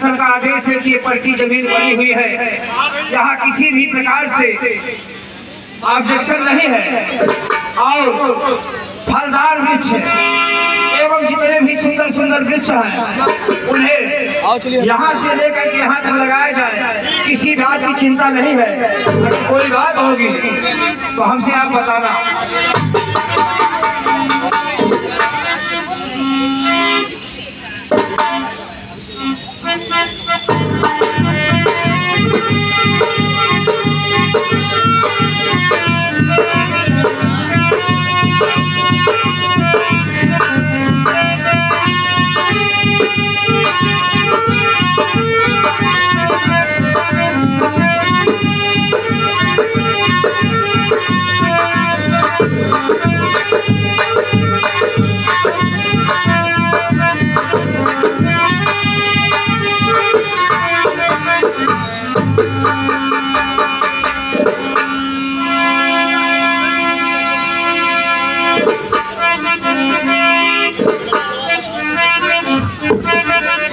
प्रशासन का आदेश है कि ये पड़ती जमीन बनी हुई है, यहाँ किसी भी प्रकार से ऑब्जेक्शन नहीं है और फलदार वृक्ष एवं जितने भी सुंदर सुंदर वृक्ष हैं उन्हें यहाँ से लेकर के यहाँ तक लगाया जाए। किसी बात की चिंता नहीं है। अगर कोई बात होगी तो हमसे आप बताना।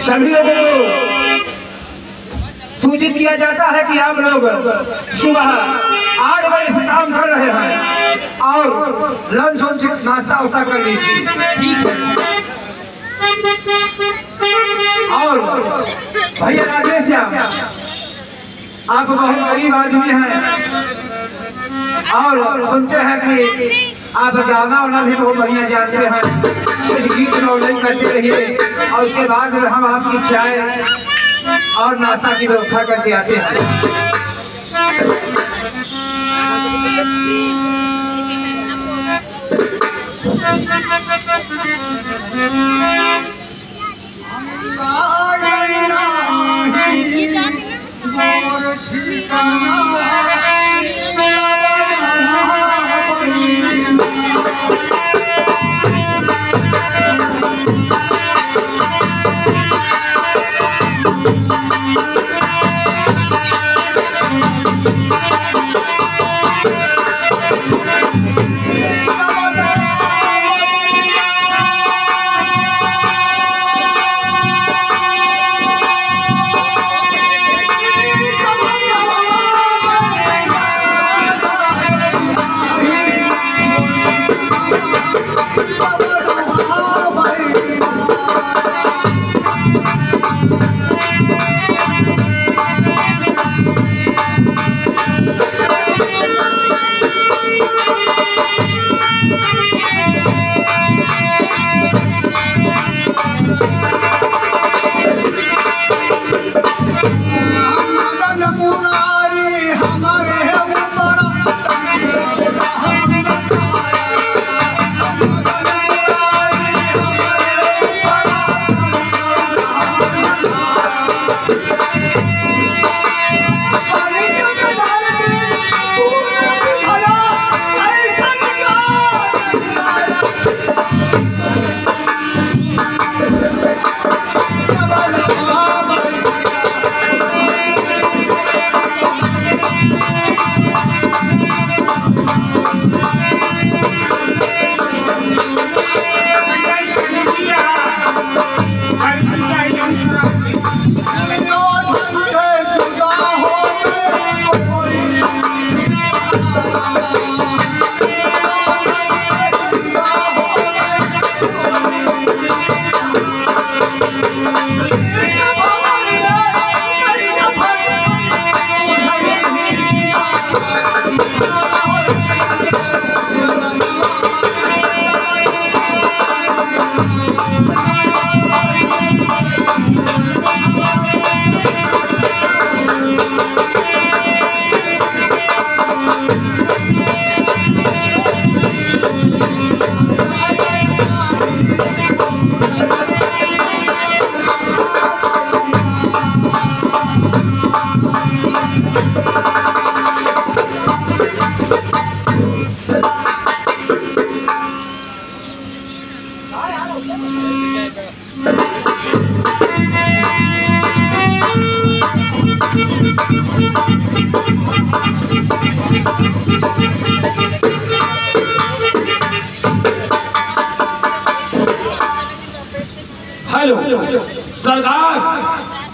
सभी लोगों को सूचित किया जाता है कि आप लोग सुबह 8 बजे से काम कर रहे हैं और लंच वंच नाश्ता वास्ता कर लीजिए, ठीक है। और भैया राजेश श्याम, आप बहुत गरीब आदमी हैं और सुनते हैं कि आप गाना वाना भी बहुत बढ़िया जानते हैं। कुछ गीत नौलाई करते रहिए और उसके बाद हम आपकी चाय और नाश्ता की व्यवस्था करके आते हैं।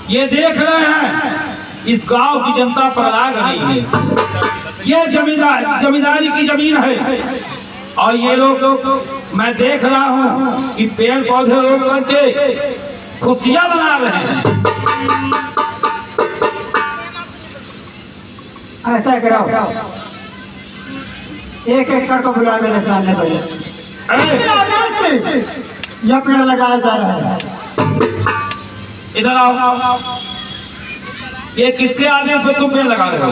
ये देख रहे हैं इस गांव की जनता पगला गई है। ये जमींदारी की जमीन है और ये लोग मैं देख रहा हूँ कि पेड़ पौधे रोक करके खुशियां मना रहे हैं। ऐसा कराओ, एक एक करके बुला मेरे सामने पहले। यह पेड़ लगाया जा रहा है। इधर आओ। ये किसके आदेश पे तुम पेड़ लगा रहे हो?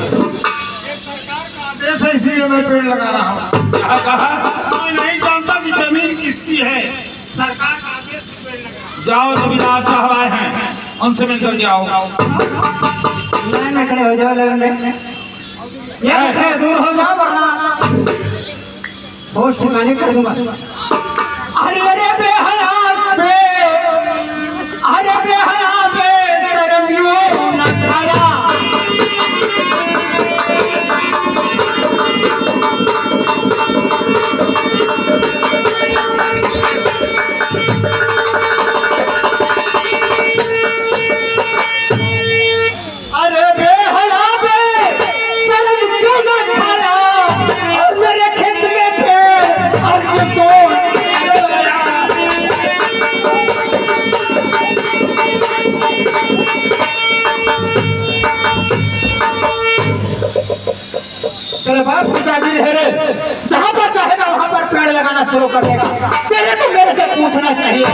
आदेश है, इसलिए मैं पेड़ लगा रहा हूँ। क्या कहा? मैं नहीं जानता कि जमीन किसकी है, सरकार का आदेश से पेड़ लगा। जाओ, जमींदार साहब आए हैं, उनसे मिलकर जाओ। लाइन में खड़े हो जाओ, लाइन में ये दूर हो जाओ वरना होश ठिकाने कर दूंगा। अरे अरे बेहया बे, अरे बेहया बे तरमियो न खाया। अरे बेहया बे शर्म क्यों न खाया, और मेरे खेत में थे और किसको तेरे बाप की जागीर है रे, जहाँ पर चाहेगा वहाँ पर पेड़ लगाना शुरू कर देगा। तेरे को मेरे से पूछना चाहिए।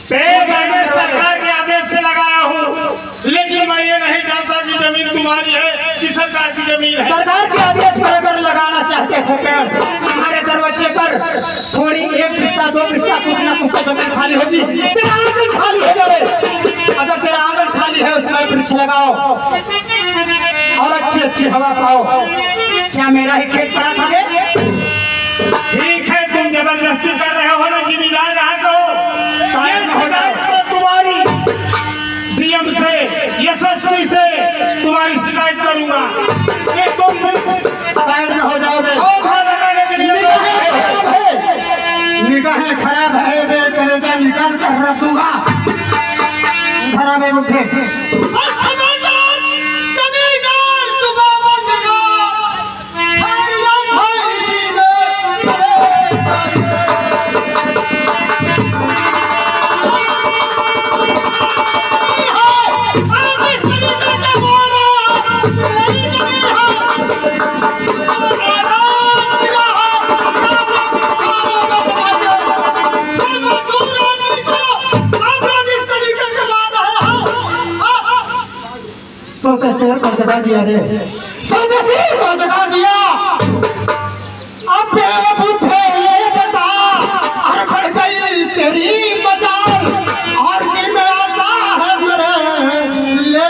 पेड़ मैंने सरकार के आदेश से लगाया हूँ, लेकिन मैं ये नहीं जानता कि जमीन तुम्हारी है कि सरकार की जमीन है। सरकार के आदेश पर अगर लगाना चाहते थे पेड़, हमारे दरवाजे पर थोड़ी एक बिस्ता दो बिस्ता कुछ ना कुछ तो जमीन खाली होगी। तेरा आंगन खाली है रे, अगर तेरा आंगन खाली है उसमें वृक्ष लगाओ और अच्छी अच्छी हवा पाओ। क्या मेरा ही खेत पड़ा था बे? ठीक है, तुम जबरदस्ती कर रहे हो ना, जिम्मेदार रहा कहो। ये शिकायत करो तुम्हारी डीएम से, यशस्वी से तुम्हारी शिकायत करूंगा। ये तुम साइड में हो जाओगे। लगाने के लिए निगाहें खराब है बे, कलेजा निकाल कर रख दूंगा। खराब है मुझे। को जगा दिया रे, को जगा दिया। अब बूढ़े ये बता, अरे बढ़ गई तेरी मजाल और जी में आता है मेरे ले।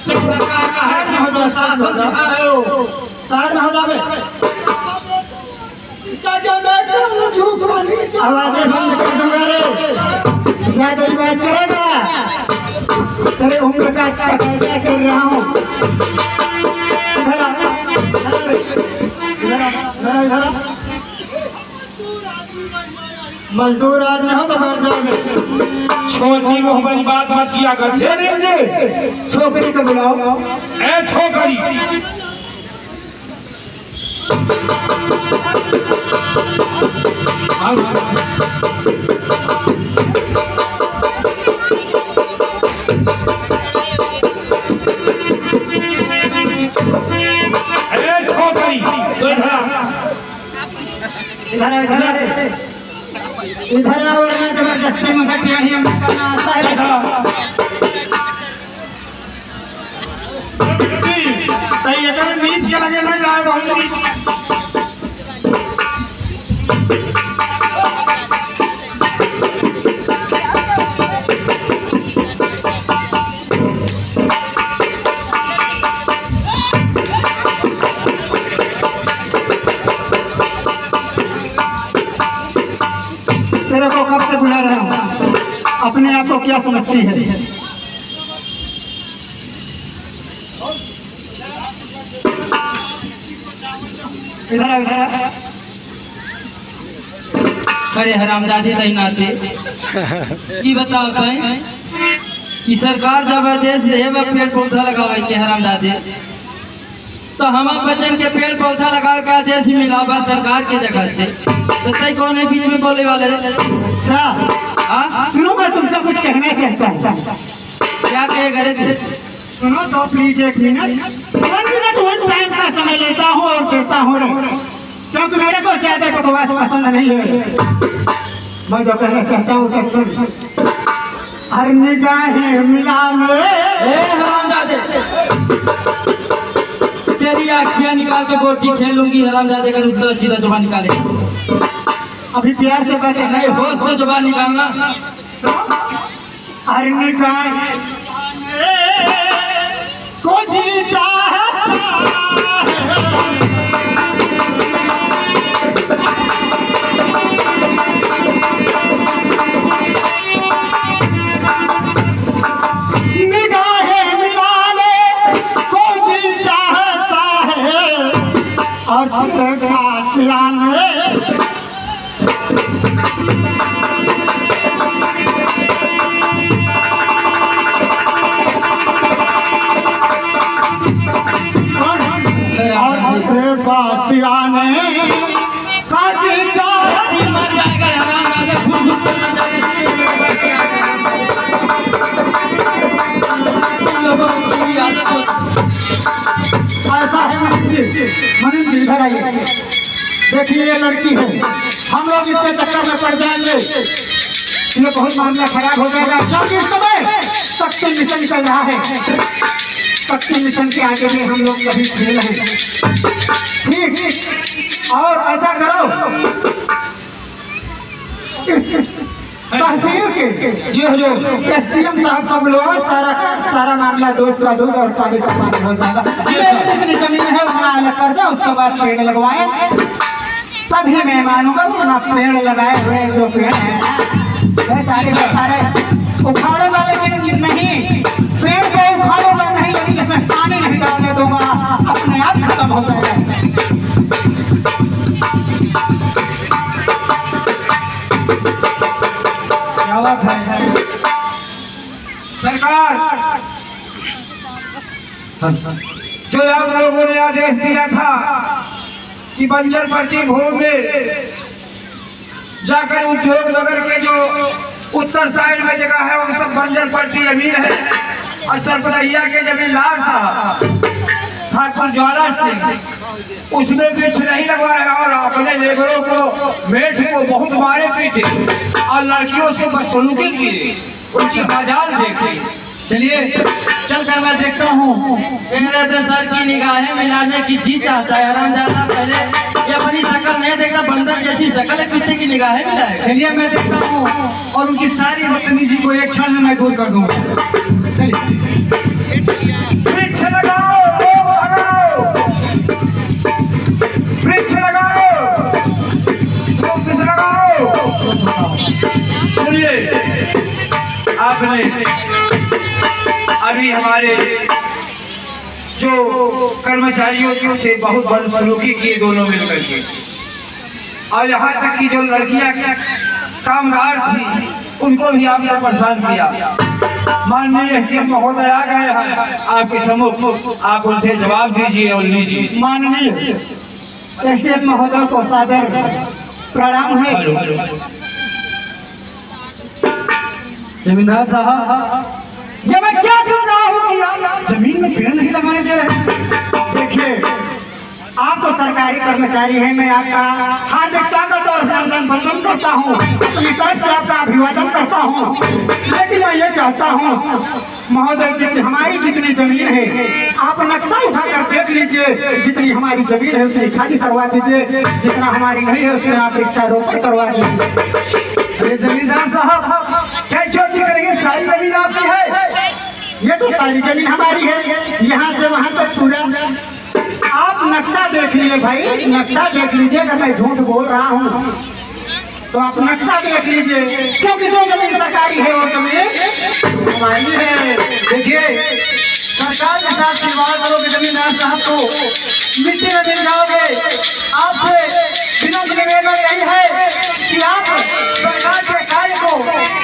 सरकार का है, शासन दिखा रहे हो। साइड में हो जावे। आवाजें बंद कर दूंगा रे, ज्यादा ही बात करेगा तेरे उम्र का तकाजा कर रहा हूँ। इधर मजदूर आदमी हो तो बैठ जाओ। छोटी मुँह वाली बात मत किया करते। छोकरी को बुलाओ। ए छोकरी, अरे छोकरी तो इधर इधर इधर आओ वरना जबरदस्ती मुझे टेढ़ी हम करना आता है। सही है, नीच के लगे न जाए बहुत नीच। तेरे को कब से बुला रहा हूँ, अपने आप को क्या समझती है? इधर आ, इधर आ। अरे हरामजादी नहीं नाते ये बताओ कहीं कि सरकार जब आदेश दे पेड़ पौधा लगावे के हरामजादे तो हम बच्चन के पेड़ पौधा लगा के आदेश मिला बा सरकार के जगह से तो तय कौन है बीच में बोले वाले? अच्छा हाँ सुनो, मैं तुमसे कुछ कहना चाहता हूँ। क्या कहे करे? सुनो तो प्लीज एक मिनट, 1 मिनट 1 टाइम का समय लेता हूँ और देता हूँ, क्योंकि मेरे को ज्यादा बकवास पसंद नहीं है। मैं जो कहना चाहता हूँ तो सुन। हर निगाहें मिला ले हरामजादे, तेरी आँखियाँ निकाल के गोटी खेल लूंगी हरामजादे का उल्टा सीधा जुबान निकाले। अभी प्यार से बात नहीं, होश से जुबान निकालना। हर निगाहें को जी चाहता निगाहें मिलाने को जी चाहता है और तुझे पास आने बासियाने काटी चाहती मर जाएगा हरामजादे, खूब मर जाएगा। तुम लोगों को तुम्हारी आदत होती। ऐसा है मनीम जी इधर आइए। देखिए ये लड़की है, हम लोग इसके चक्कर में पड़ जाएंगे, ये बहुत मामला खराब हो जाएगा, क्योंकि इस समय शक्ति मिशन चल रहा है। शक्ति मिशन के आगे में हम लोग कभी फेल हैं। ठीक, और ऐसा करो तहसील के जी हुजूर, एसडीएम साहब को बुलवाओ, सारा मामला दूध का दूध और पानी का पानी हो जाएगा। जितनी जमीन है उतना अलग कर दो, उसके बाद पेड़ लगवाए, तभी मैं मानूंगा। उतना पेड़ लगाए हुए जो पेड़ है ना, सारे उखाड़ूंगा, लेकिन नहीं, पेड़ को उखाड़ूंगा नहीं, लेकिन इसमें पानी नहीं डालने दूंगा, अपने आप खत्म हो जाएगा। क्या बात है सरकार, जो आप लोगों ने आदेश दिया था कि बंजर पड़ती भूमि में जाकर उद्योग नगर के जो उत्तर साइड में जगह है वो सब बंजर पड़ती जमीन है, और सरपटैया के जमींदार साहब ठाकुर ज्वाला सिंह उसमें वृक्ष नहीं लगवाए और अपने लेबरों को मेठ को बहुत मारे पीटे और लड़कियों से बदसलूकी की, उनकी मजाल देखी। चलिए चल कर मैं देखता हूँ। चेहरे से सर की निगाहें मिलाने की जी चाहता है हरामजादा, पहले ये अपनी शक्ल नहीं देखता, बंदर जैसी शक्ल है, कुत्ते की निगाहें मिलाए। चलिए मैं देखता हूँ और उनकी सारी बदतमीजी को एक क्षण में मैं दूर कर दूंगा। चलिए वृक्ष लगाओ, लोग लगाओ, वृक्ष लगाओ, वृक्ष लगाओ। सुनिए, आपने अभी हमारे जो कर्मचारियों से बहुत बदसलूकी की दोनों मिलकर के, और यहाँ तक कि जो लड़कियाँ कामगार थी उनको भी आपने परेशान किया। माननीय एसडीएम महोदय आ गए हैं आपके सम्मुख, आप उनसे जवाब दीजिए और लीजिए। माननीय एसडीएम महोदय को सादर प्रणाम है। जमींदार साहब, ये मैं क्या सुन रहा हूँ कि आप जमीन में पेड़ नहीं लगाने दे रहे हैं? देखिए, आप तो सरकारी कर्मचारी हैं, मैं आपका हार्दिक स्वागत और अभिनंदन वंदन करता हूँ, अपनी तरफ से आपका अभिवादन करता हूँ। लेकिन मैं ये चाहता हूँ महोदय जी कि हमारी जितनी जमीन है आप नक्शा उठाकर देख लीजिए, जितनी हमारी जमीन है उतनी खाली करवा दीजिए, जितना हमारी नहीं है उसमें आप वृक्षारोपण करवा दीजिए। ये जमींदार साहब क्या जो दिख रही है सारी जमीन आपकी है? ये तो सारी जमीन हमारी है, यहाँ से वहाँ तक पूरा। आप नक्शा देख लीजिए भाई, नक्शा देख लीजिए। अगर मैं झूठ बोल रहा हूँ तो आप नक्शा देख लीजिए, क्योंकि जो जमीन सरकारी है वो जमीन हमारी है। देखिए सरकार के साथ खिलवाड़ करोगे जमींदार साहब तो मिट्टी में मिल जाओगे। आपसे विनम्र निवेदन यही है कि आप सरकार के कार्य को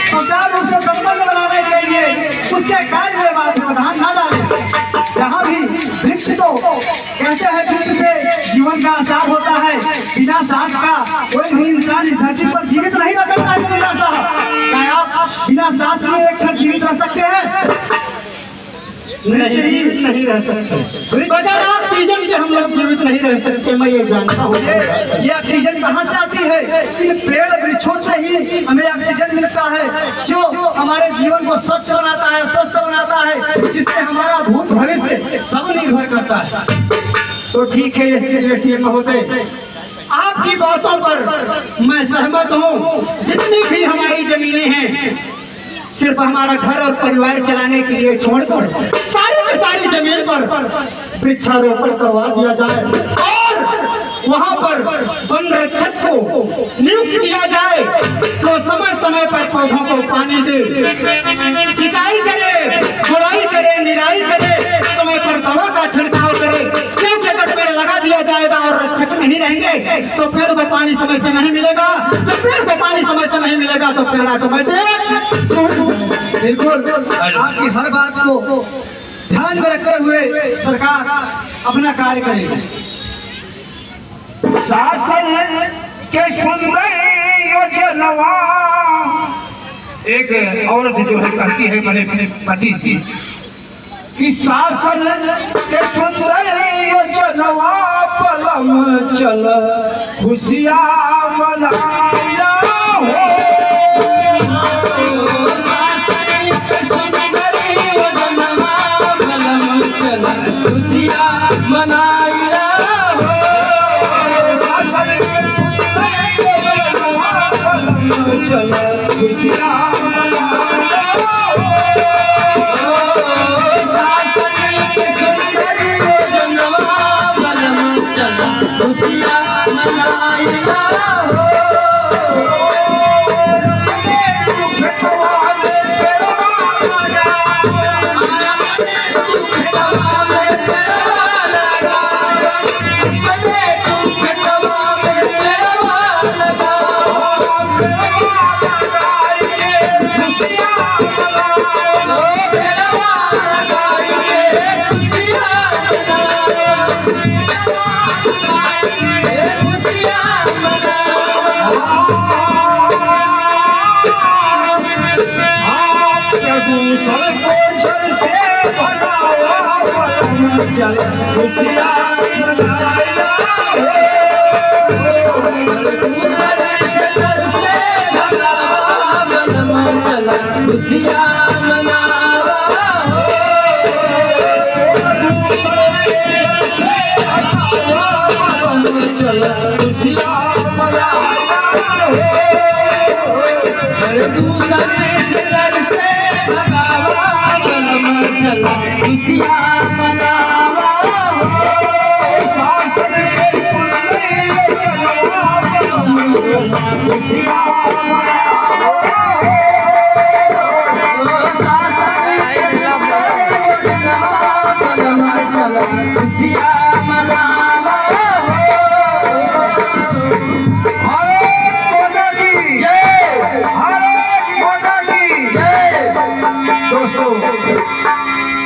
सुचारू रूप से संपन्न बनाने के लिए उसके कार्य में व्यवधान न डालें। जहाँ भी वृक्ष को कहते हैं वृक्ष से जीवन का आचार होता है, बिना सांस का कोई भी इंसान इस धरती पर जीवित नहीं रह सकता है। जमींदार साहब क्या आप बिना सांस लिए एक क्षण जीवित रह सकते हैं? नहीं रह सकते। बगैर ऑक्सीजन के हम लोग जीवित नहीं रह सकते, मैं ये जानता हूँ। ये ऑक्सीजन कहाँ से आती है? इन पेड़ वृक्षों से ही हमें ऑक्सीजन मिलता है, जो हमारे जीवन को स्वच्छ बनाता है, स्वस्थ बनाता है, जिससे हमारा भूत भविष्य सब निर्भर करता है। तो ठीक है इसके महोदय, आपकी बातों पर मैं सहमत हूँ। जितनी भी हमारी जमीनें हैं सिर्फ हमारा घर और परिवार चलाने के लिए छोड़कर सारी की सारी जमीन पर वृक्षारोपण करवा दिया जाए और वहाँ पर वन रक्षक को नियुक्त किया जाए, तो समय समय पर पौधों को पानी दे, सिंचाई करे, गुड़ाई करे, निराई करे, समय पर दवा का छिड़काव करे। क्योंकि अगर पेड़ लगा दिया जाएगा और रक्षक नहीं रहेंगे तो पेड़ को पानी समय से नहीं मिलेगा। जब पेड़ को पानी समय से नहीं मिलेगा तो पेड़ ऑटोमेटिक। बिल्कुल आपकी हर बात को ध्यान में रखते हुए सरकार अपना कार्य करेगी। शासन के सुंदर योजनवा, एक औरत जो है कहती है मेरे पति से कि शासन के सुंदर योजनवा पलम चल खुशियाँ मनाया हो।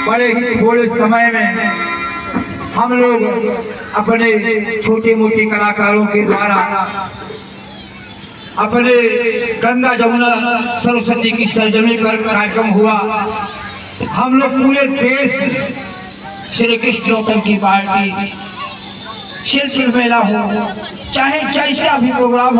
बड़े ही थोड़े समय में हम लोग अपने छोटे मोटे कलाकारों के द्वारा अपने गंगा जमुना सरस्वती की सरजमी पर कार्यक्रम हुआ। हम लोग पूरे देश श्री कृष्ण नौतन की पार्टी शिल्प मेला हो चाहे जैसा भी प्रोग्राम